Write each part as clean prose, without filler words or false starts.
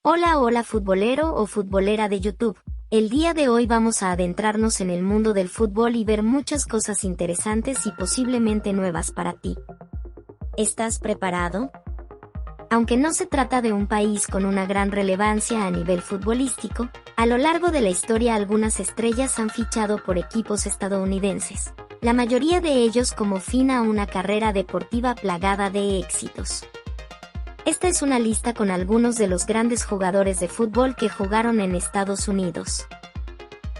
Hola, hola futbolero o futbolera de YouTube. El día de hoy vamos a adentrarnos en el mundo del fútbol y ver muchas cosas interesantes y posiblemente nuevas para ti. ¿Estás preparado? Aunque no se trata de un país con una gran relevancia a nivel futbolístico, a lo largo de la historia algunas estrellas han fichado por equipos estadounidenses, la mayoría de ellos como fin a una carrera deportiva plagada de éxitos. Esta es una lista con algunos de los grandes jugadores de fútbol que jugaron en Estados Unidos.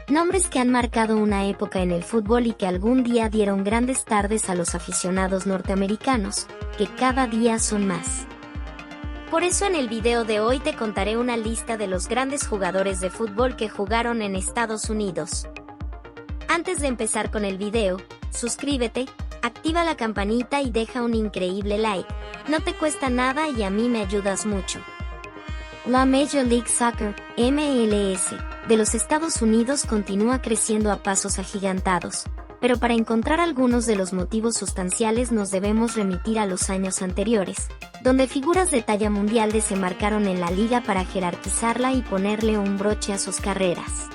Nombres que han marcado una época en el fútbol y que algún día dieron grandes tardes a los aficionados norteamericanos, que cada día son más. Por eso en el video de hoy te contaré una lista de los grandes jugadores de fútbol que jugaron en Estados Unidos. Antes de empezar con el video, suscríbete, activa la campanita y deja un increíble like. No te cuesta nada y a mí me ayudas mucho. La Major League Soccer, MLS, de los Estados Unidos continúa creciendo a pasos agigantados, pero para encontrar algunos de los motivos sustanciales nos debemos remitir a los años anteriores, donde figuras de talla mundial desembarcaron en la liga para jerarquizarla y ponerle un broche a sus carreras.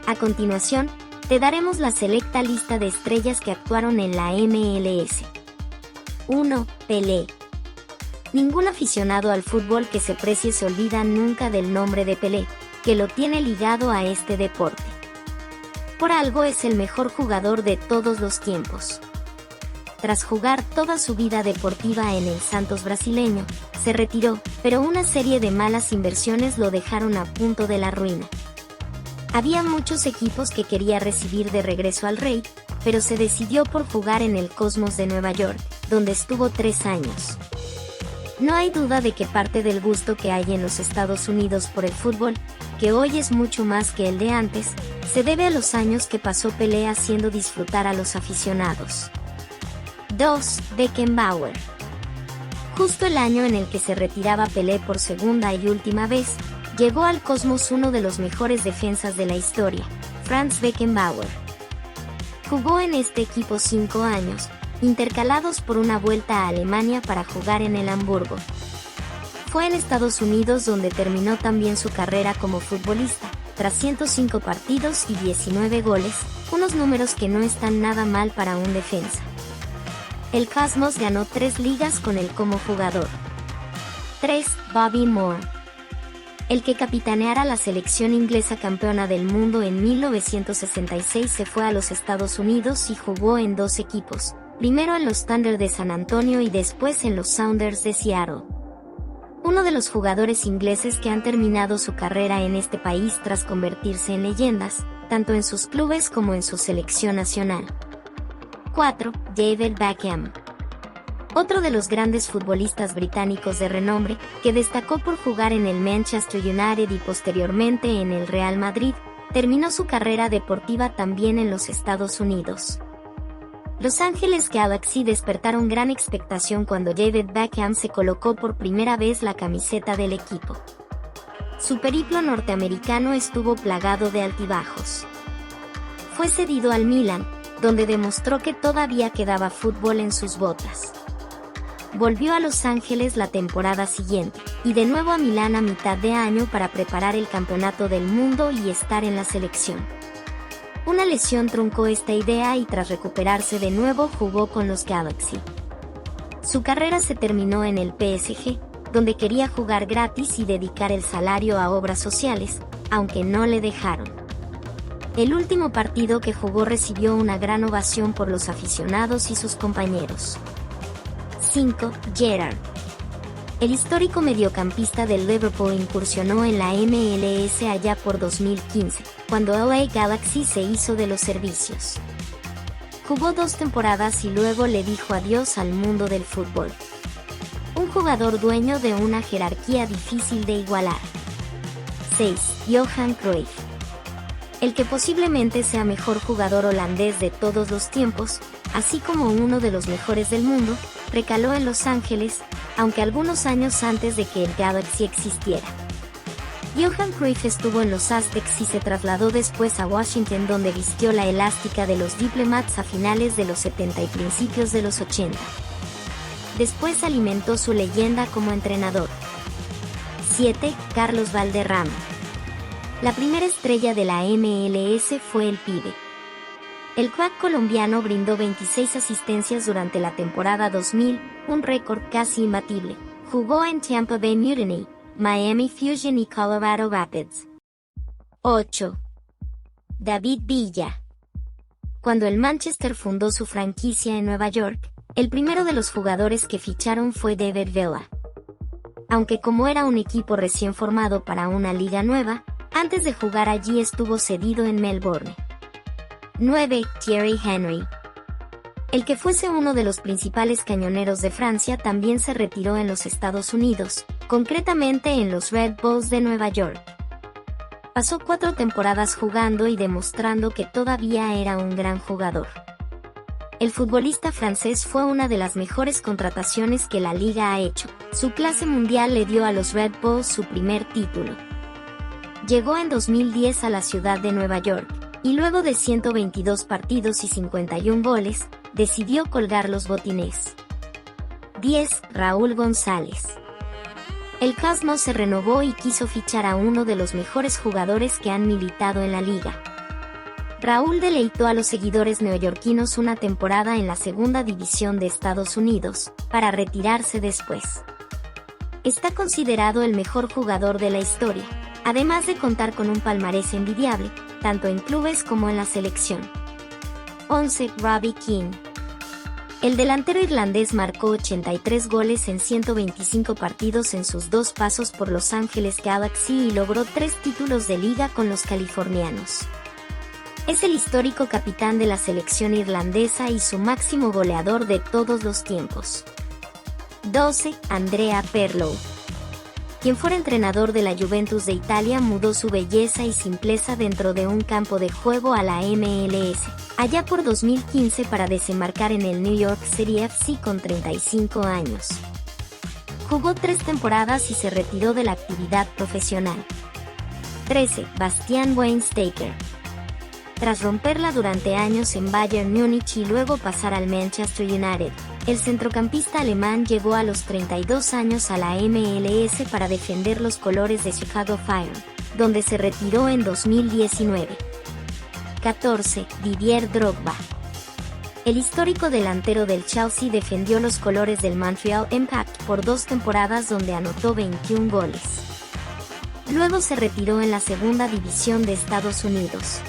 A continuación, te daremos la selecta lista de estrellas que actuaron en la MLS. 1. Pelé. Ningún aficionado al fútbol que se precie se olvida nunca del nombre de Pelé, que lo tiene ligado a este deporte. Por algo es el mejor jugador de todos los tiempos. Tras jugar toda su vida deportiva en el Santos brasileño, se retiró, pero una serie de malas inversiones lo dejaron a punto de la ruina. Había muchos equipos que quería recibir de regreso al Rey, pero se decidió por jugar en el Cosmos de Nueva York, donde estuvo 3 años. No hay duda de que parte del gusto que hay en los Estados Unidos por el fútbol, que hoy es mucho más que el de antes, se debe a los años que pasó Pelé haciendo disfrutar a los aficionados. 2. Beckenbauer. Justo el año en el que se retiraba Pelé por segunda y última vez, llegó al Cosmos uno de los mejores defensas de la historia, Franz Beckenbauer. Jugó en este equipo 5 años, intercalados por una vuelta a Alemania para jugar en el Hamburgo. Fue en Estados Unidos donde terminó también su carrera como futbolista, tras 105 partidos y 19 goles, unos números que no están nada mal para un defensa. El Cosmos ganó 3 ligas con él como jugador. 3. Bobby Moore. El que capitaneara la selección inglesa campeona del mundo en 1966 se fue a los Estados Unidos y jugó en 2 equipos, primero en los Thunder de San Antonio y después en los Sounders de Seattle. Uno de los jugadores ingleses que han terminado su carrera en este país tras convertirse en leyendas, tanto en sus clubes como en su selección nacional. 4. David Beckham. Otro de los grandes futbolistas británicos de renombre, que destacó por jugar en el Manchester United y posteriormente en el Real Madrid, terminó su carrera deportiva también en los Estados Unidos. Los Ángeles Galaxy despertaron gran expectación cuando David Beckham se colocó por primera vez la camiseta del equipo. Su periplo norteamericano estuvo plagado de altibajos. Fue cedido al Milan, donde demostró que todavía quedaba fútbol en sus botas. Volvió a Los Ángeles la temporada siguiente, y de nuevo a Milán a mitad de año para preparar el campeonato del mundo y estar en la selección. Una lesión truncó esta idea y tras recuperarse de nuevo jugó con los Galaxy. Su carrera se terminó en el PSG, donde quería jugar gratis y dedicar el salario a obras sociales, aunque no le dejaron. El último partido que jugó recibió una gran ovación por los aficionados y sus compañeros. 5. Gerrard. El histórico mediocampista del Liverpool incursionó en la MLS allá por 2015, cuando LA Galaxy se hizo de los servicios. Jugó 2 temporadas y luego le dijo adiós al mundo del fútbol. Un jugador dueño de una jerarquía difícil de igualar. 6. Johan Cruyff. El que posiblemente sea mejor jugador holandés de todos los tiempos, así como uno de los mejores del mundo, recaló en Los Ángeles, aunque algunos años antes de que el Galaxy existiera. Johan Cruyff estuvo en los Aztecs y se trasladó después a Washington, donde vistió la elástica de los Diplomats a finales de los 70 y principios de los 80. Después alimentó su leyenda como entrenador. 7. Carlos Valderrama. La primera estrella de la MLS fue el Pibe. El crack colombiano brindó 26 asistencias durante la temporada 2000, un récord casi imbatible. Jugó en Tampa Bay Mutiny, Miami Fusion y Colorado Rapids. 8. David Villa. Cuando el Manchester fundó su franquicia en Nueva York, el primero de los jugadores que ficharon fue David Villa. Aunque como era un equipo recién formado para una liga nueva, antes de jugar allí estuvo cedido en Melbourne. 9. Thierry Henry. El que fuese uno de los principales cañoneros de Francia también se retiró en los Estados Unidos, concretamente en los Red Bulls de Nueva York. Pasó 4 temporadas jugando y demostrando que todavía era un gran jugador. El futbolista francés fue una de las mejores contrataciones que la liga ha hecho. Su clase mundial le dio a los Red Bulls su primer título. Llegó en 2010 a la ciudad de Nueva York, y luego de 122 partidos y 51 goles, decidió colgar los botines. 10. Raúl González. El Cosmos se renovó y quiso fichar a uno de los mejores jugadores que han militado en la liga. Raúl deleitó a los seguidores neoyorquinos una temporada en la segunda división de Estados Unidos, para retirarse después. Está considerado el mejor jugador de la historia, además de contar con un palmarés envidiable, tanto en clubes como en la selección. 11. Robbie Keane. El delantero irlandés marcó 83 goles en 125 partidos en sus 2 pasos por Los Ángeles Galaxy y logró 3 títulos de liga con los californianos. Es el histórico capitán de la selección irlandesa y su máximo goleador de todos los tiempos. 12. Andrea Pirlo. Quien fuera entrenador de la Juventus de Italia mudó su belleza y simpleza dentro de un campo de juego a la MLS, allá por 2015 para desembarcar en el New York City FC con 35 años. Jugó 3 temporadas y se retiró de la actividad profesional. 13. Bastian Schweinsteiger. Tras romperla durante años en Bayern Múnich y luego pasar al Manchester United, el centrocampista alemán llegó a los 32 años a la MLS para defender los colores de Chicago Fire, donde se retiró en 2019. 14. Didier Drogba. El histórico delantero del Chelsea defendió los colores del Montreal Impact por 2 temporadas donde anotó 21 goles. Luego se retiró en la segunda división de Estados Unidos.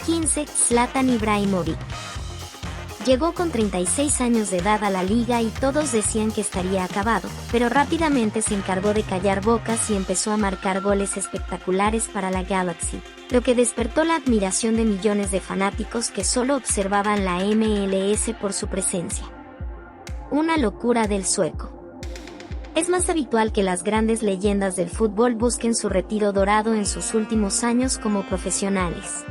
15. Zlatan Ibrahimovic. Llegó con 36 años de edad a la liga y todos decían que estaría acabado, pero rápidamente se encargó de callar bocas y empezó a marcar goles espectaculares para la Galaxy, lo que despertó la admiración de millones de fanáticos que solo observaban la MLS por su presencia. Una locura del sueco. Es más habitual que las grandes leyendas del fútbol busquen su retiro dorado en sus últimos años como profesionales.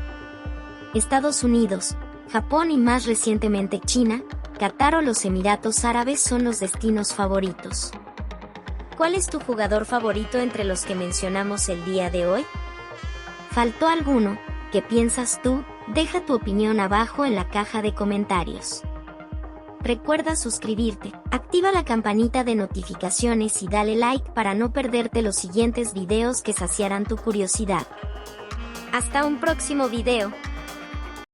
Estados Unidos, Japón y más recientemente China, Qatar o los Emiratos Árabes son los destinos favoritos. ¿Cuál es tu jugador favorito entre los que mencionamos el día de hoy? ¿Faltó alguno? ¿Qué piensas tú? Deja tu opinión abajo en la caja de comentarios. Recuerda suscribirte, activa la campanita de notificaciones y dale like para no perderte los siguientes videos que saciarán tu curiosidad. Hasta un próximo video.